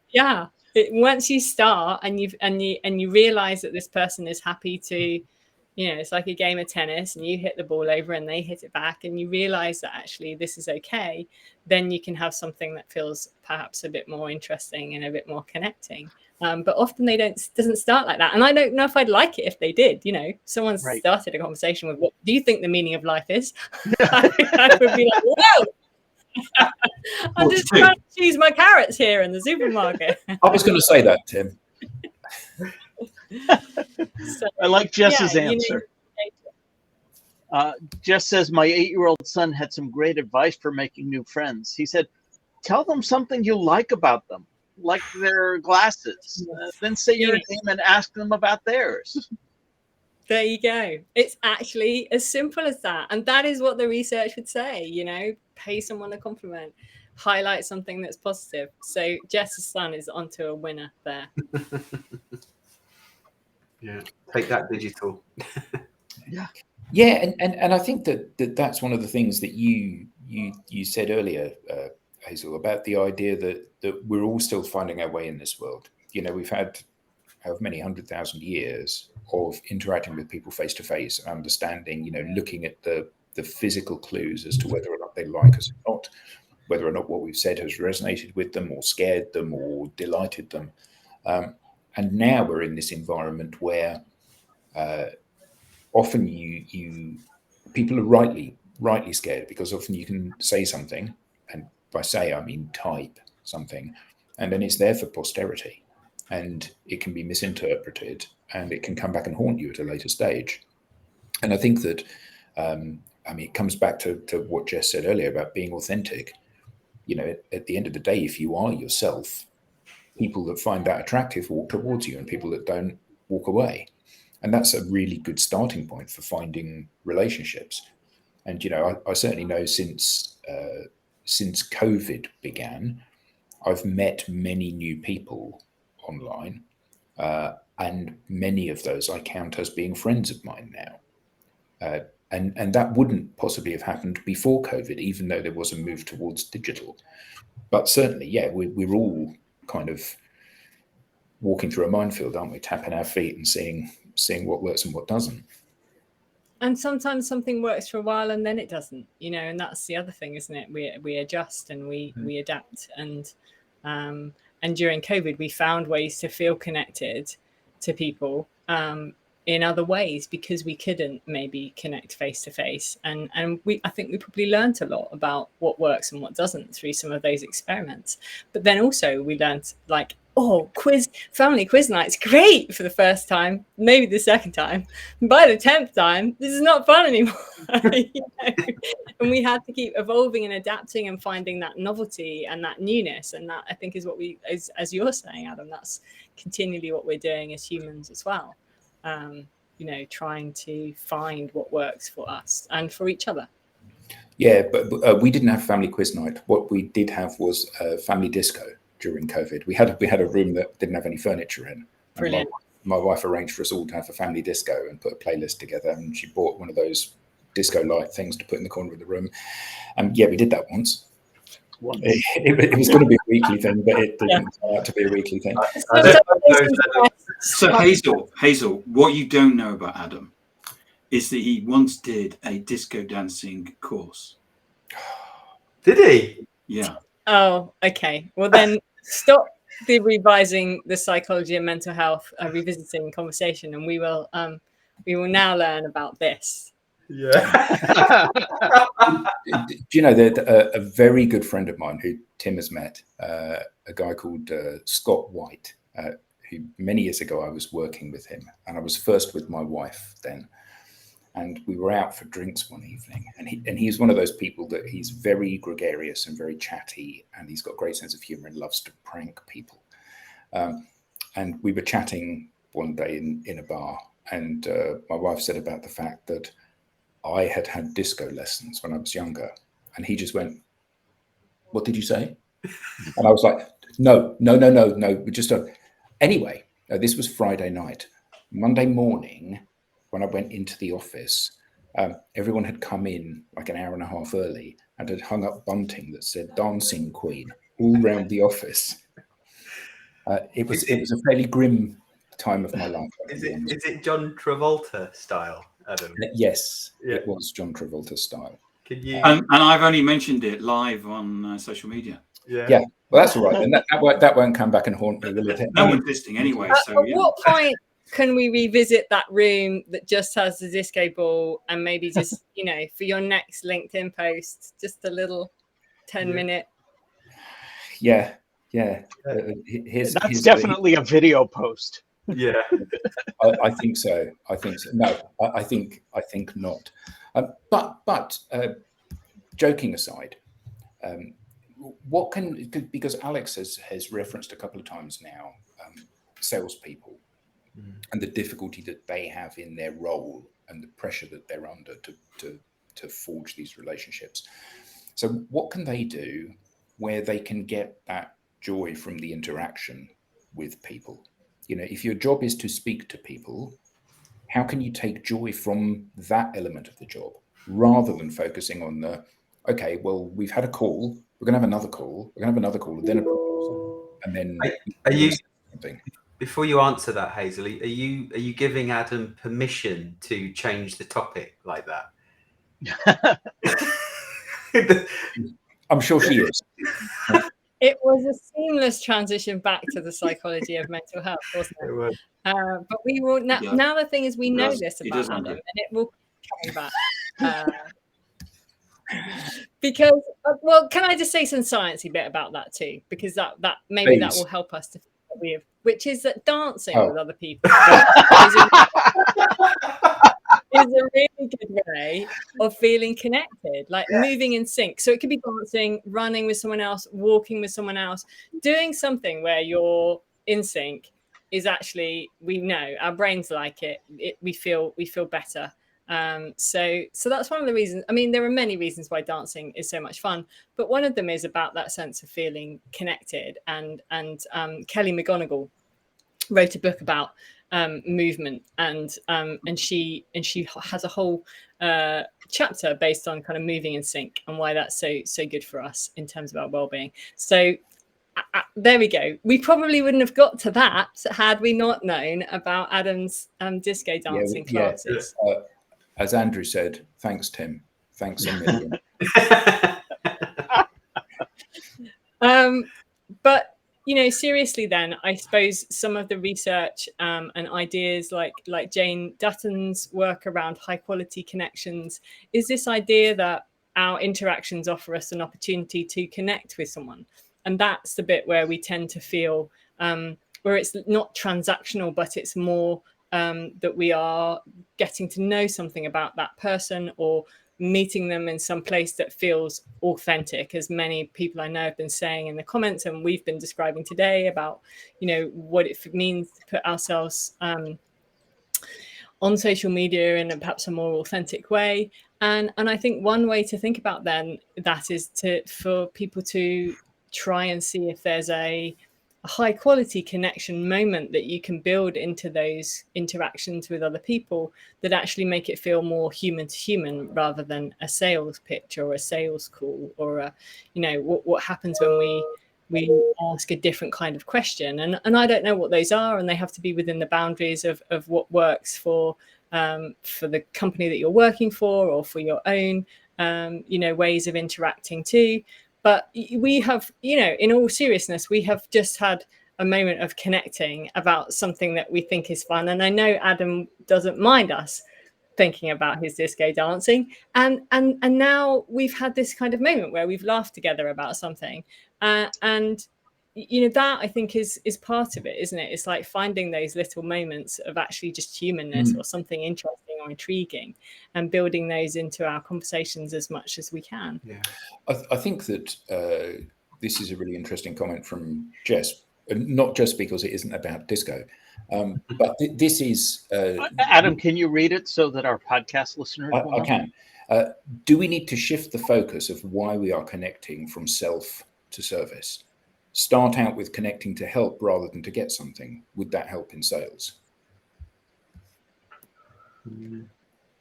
Yeah. Once you start and you realize that this person is happy to, you know, it's like a game of tennis and you hit the ball over and they hit it back, and you realize that actually this is okay, then you can have something that feels perhaps a bit more interesting and a bit more connecting. But often doesn't start like that. And I don't know if I'd like it if they did. You know, someone started a conversation with, what do you think the meaning of life is? I would be like, whoa. I'm just trying to choose my carrots here in the supermarket. I was going to say that, Tim. So, I like Jess's answer. Jess says, my 8-year-old son had some great advice for making new friends. He said, tell them something you like about them, like their glasses. Then say your name and ask them about theirs. There you go. It's actually as simple as that. And that is what the research would say, you know, pay someone a compliment, highlight something that's positive. So Jess's son is onto a winner there. Yeah, take that digital. Yeah, and I think that's one of the things that you said earlier, Hazel, about the idea that we're all still finding our way in this world. You know, we've had however many 100,000 years of interacting with people face to face, understanding, you know, looking at the physical clues as to whether or not they like us or not, whether or not what we've said has resonated with them or scared them or delighted them. And now we're in this environment where often people are rightly scared, because often you can say something, and by say I mean type something, and then it's there for posterity, and it can be misinterpreted, and it can come back and haunt you at a later stage. And I think that it comes back to what Jess said earlier about being authentic. You know, at the end of the day, if you are yourself, people that find that attractive walk towards you, and people that don't walk away. And that's a really good starting point for finding relationships. And, you know, I certainly know since COVID began, I've met many new people online, and many of those I count as being friends of mine now. And that wouldn't possibly have happened before COVID, even though there was a move towards digital. But certainly, yeah, we're all kind of walking through a minefield, aren't we? Tapping our feet and seeing what works and what doesn't. And sometimes something works for a while and then it doesn't, you know, and that's the other thing, isn't it? We adjust and we adapt. And during COVID, we found ways to feel connected to people in other ways, because we couldn't maybe connect face to face. And I think we probably learned a lot about what works and what doesn't through some of those experiments. But then also we learned, like, oh, family quiz night's great for the first time, maybe the second time. By the 10th time, this is not fun anymore. You know? And we had to keep evolving and adapting and finding that novelty and that newness. And that, I think, is what as you're saying, Adam, that's continually what we're doing as humans as well. You know, trying to find what works for us and for each other. Yeah, but we didn't have family quiz night. What we did have was family disco during COVID. We had a room that didn't have any furniture in. Brilliant. My wife arranged for us all to have a family disco and put a playlist together, and she bought one of those disco light things to put in the corner of the room. And yeah, we did that once. It was going to be a weekly thing, but it didn't turn out to be a weekly thing. So Hazel, what you don't know about Adam is that he once did a disco dancing course. Did he? Yeah. Oh, okay. Well, then stop the revising the psychology and mental health revisiting conversation, and we will now learn about this. Yeah. Do you know that a very good friend of mine who Tim has met, a guy called Scott White, who many years ago I was working with him, and I was first with my wife then. And we were out for drinks one evening, and he's one of those people that he's very gregarious and very chatty, and he's got a great sense of humor and loves to prank people. And we were chatting one day in a bar, and my wife said about the fact that I had had disco lessons when I was younger, and he just went, "What did you say?" And I was like, no, we just don't. Anyway, this was Friday night. Monday morning, when I went into the office, everyone had come in like an hour and a half early and had hung up bunting that said "Dancing Queen" all around the office. It was a fairly grim time of my life. Is it John Travolta style, Adam? Yes, Yeah. It was John Travolta style. Can you? And I've only mentioned it live on social media. Yeah. Well, that's all right. Then that won't come back and haunt me, will it? No one's listening anyway. So At what point can we revisit that room that just has the disco ball, and maybe just, you know, for your next LinkedIn post, just a little 10-minute? Yeah. That's definitely a video post. Yeah. I think so. No, I think not. But joking aside, because Alex has referenced a couple of times now, salespeople and the difficulty that they have in their role and the pressure that they're under to forge these relationships. So what can they do where they can get that joy from the interaction with people? if your job is to speak to people, how can you take joy from that element of the job rather than focusing on okay, well, we've had a call, we're going to have another call, we're going to have another call, and then a proposal, and then Are you something. Before you answer that, Hazel, are you giving Adam permission to change the topic like that? I'm sure she is. It was a seamless transition back to the psychology of mental health, wasn't it? But we will now. Now the thing is, we know this about Adam, and it will keep coming back. Because, well, can I just say some sciencey bit about that too? Because that maybe that will help us to which is that dancing with other people is a really good way of feeling connected, like moving in sync. So it could be dancing, running with someone else, walking with someone else, doing something where you're in sync is actually, we know our brains like it. We feel better. So that's one of the reasons. I mean, there are many reasons why dancing is so much fun, but one of them is about that sense of feeling connected. And Kelly McGonigal wrote a book about movement, and she has a whole chapter based on kind of moving in sync and why that's so good for us in terms of our well-being. So there we go. We probably wouldn't have got to that had we not known about Adam's disco dancing classes. As Andrew said, thanks, Tim. Thanks a million. But seriously, then I suppose some of the research and ideas like Jane Dutton's work around high quality connections is this idea that our interactions offer us an opportunity to connect with someone. And that's the bit where we tend to feel where it's not transactional, but it's more that we are getting to know something about that person or meeting them in some place that feels authentic, as many people I know have been saying in the comments, and we've been describing today about, what it means to put ourselves on social media in perhaps a more authentic way. And I think one way to think about then that is for people to try and see if there's a high quality connection moment that you can build into those interactions with other people that actually make it feel more human to human rather than a sales pitch or a sales call or what happens when we ask a different kind of question. And I don't know what those are, and they have to be within the boundaries of what works for the company that you're working for or for your own ways of interacting too. But we have, in all seriousness, we have just had a moment of connecting about something that we think is fun. And I know Adam doesn't mind us thinking about his disco dancing. And now we've had this kind of moment where we've laughed together about something. And that I think is part of it, isn't it? It's like finding those little moments of actually just humanness or something interesting or intriguing and building those into our conversations as much as we can. Yeah, I think that this is a really interesting comment from Jess, not just because it isn't about disco, but this is... Adam, can you read it so that our podcast listeners will know? I can. Do we need to shift the focus of why we are connecting from self to service? Start out with connecting to help rather than to get something. Would that help in sales?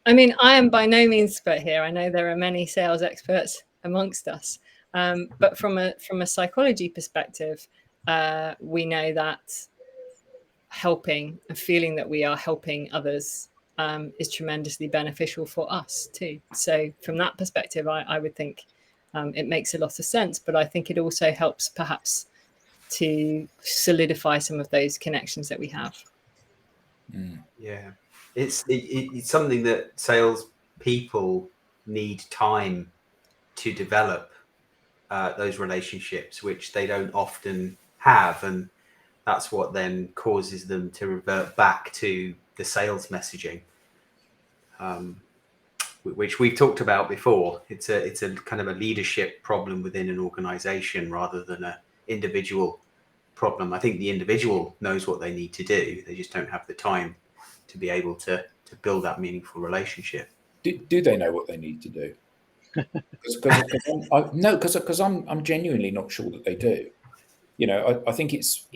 I mean, I am by no means expert here. I know there are many sales experts amongst us, but from a psychology perspective, we know that helping and feeling that we are helping others is tremendously beneficial for us too. So from that perspective, I would think it makes a lot of sense, but I think it also helps perhaps to solidify some of those connections that we have. Yeah, it's something that sales people need time to develop those relationships, which they don't often have, and that's what then causes them to revert back to the sales messaging, which we've talked about before. It's a kind of a leadership problem within an organization rather than an individual problem. I think the individual knows what they need to do. They just don't have the time to be able to build that meaningful relationship. Do they know what they need to do? Because I'm genuinely not sure that they do. I think it's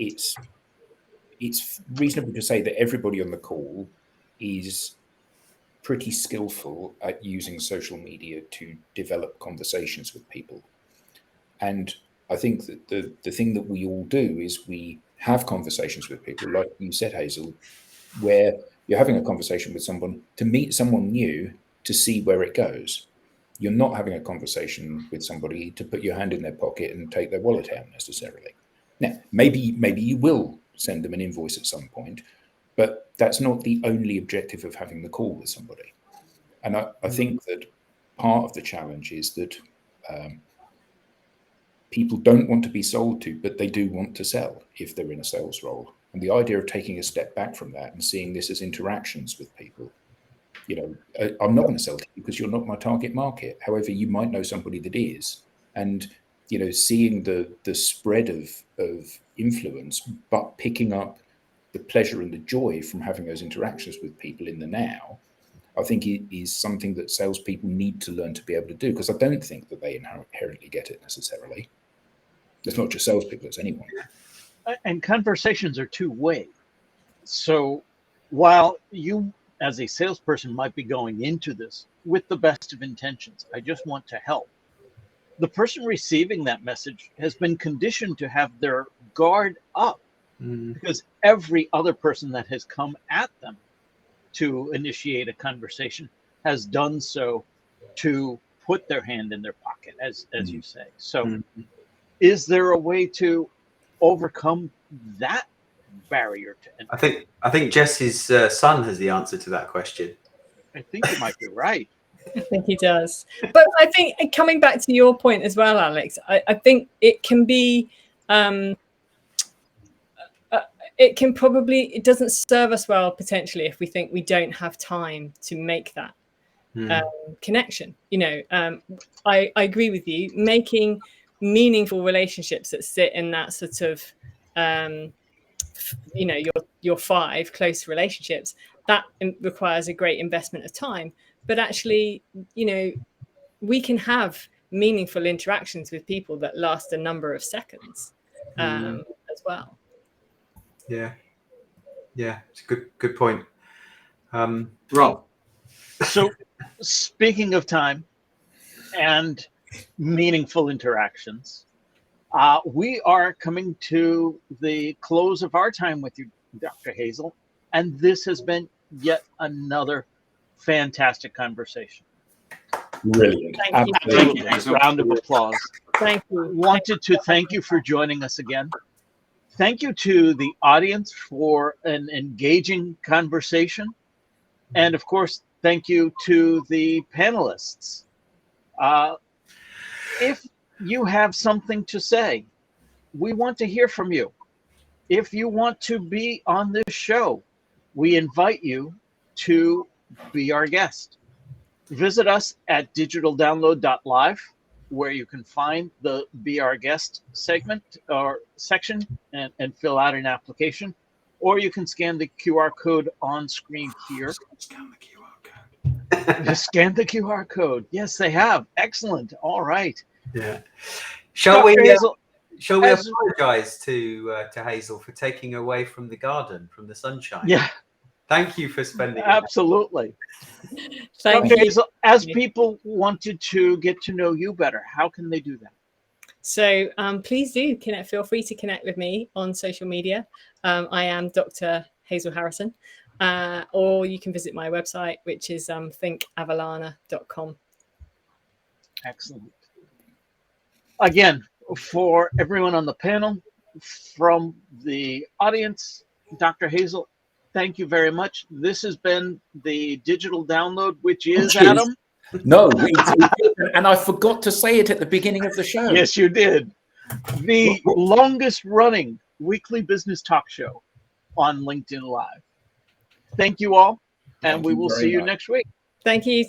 it's reasonable to say that everybody on the call is pretty skillful at using social media to develop conversations with people. And I think that the thing that we all do is we have conversations with people, like you said, Hazel, where you're having a conversation with someone to meet someone new, to see where it goes. You're not having a conversation with somebody to put your hand in their pocket and take their wallet out necessarily. Now, maybe you will send them an invoice at some point, but that's not the only objective of having the call with somebody. And I think that part of the challenge is that people don't want to be sold to, but they do want to sell if they're in a sales role. And the idea of taking a step back from that and seeing this as interactions with people, you know, I'm not going to sell to you because you're not my target market. However, you might know somebody that is. And, you know, seeing the spread of influence, but picking up the pleasure and the joy from having those interactions with people in the now, I think it is something that salespeople need to learn to be able to do, because I don't think that they inherently get it necessarily. It's not just salespeople, it's anyone. And conversations are two-way. So while you, as a salesperson, might be going into this with the best of intentions, I just want to help, the person receiving that message has been conditioned to have their guard up, because every other person that has come at them to initiate a conversation has done so to put their hand in their pocket, as you say. So is there a way to overcome that barrier to entry? I think Jess's son has the answer to that question. I think you might be right. I think he does. But I think, coming back to your point as well, Alex, I think it can be, it doesn't serve us well potentially if we think we don't have time to make that connection. You know, I agree with you. Making meaningful relationships that sit in that sort of, you know, your 5 close relationships, that requires a great investment of time. But actually, you know, we can have meaningful interactions with people that last a number of seconds as well. Yeah, it's a good point. Rob. So speaking of time and meaningful interactions, we are coming to the close of our time with you, Dr. Hazel, and this has been yet another fantastic conversation. Brilliant. Thank you. Absolutely. Thank you. Round of applause. Thank you. Wanted to thank you for joining us again. Thank you to the audience for an engaging conversation. And of course, thank you to the panelists. If you have something to say, we want to hear from you. If you want to be on this show, we invite you to be our guest. Visit us at digitaldownload.live, where you can find the Be Our Guest segment or section and fill out an application, or you can scan the QR code on screen here. Scan the QR code. Just scan the QR code. Yes, they have. Excellent. All right. Yeah. Shall we as- apologize to Hazel for taking away from the garden, from the sunshine? Yeah, Thank you for spending it. absolutely. Thank Dr. you. Hazel, as people wanted to get to know you better, how can they do that? So please do feel free to connect with me on social media. I am Dr. Hazel Harrison, or you can visit my website, which is ThinkAvellana.com. Excellent. Again, for everyone on the panel, from the audience, Dr. Hazel, thank you very much. This has been the Digital Download, which is Adam. No, and I forgot to say it at the beginning of the show. Yes, you did. The longest running weekly business talk show on LinkedIn Live. Thank you all, and Thank we you will very see you much. next week. Thank you.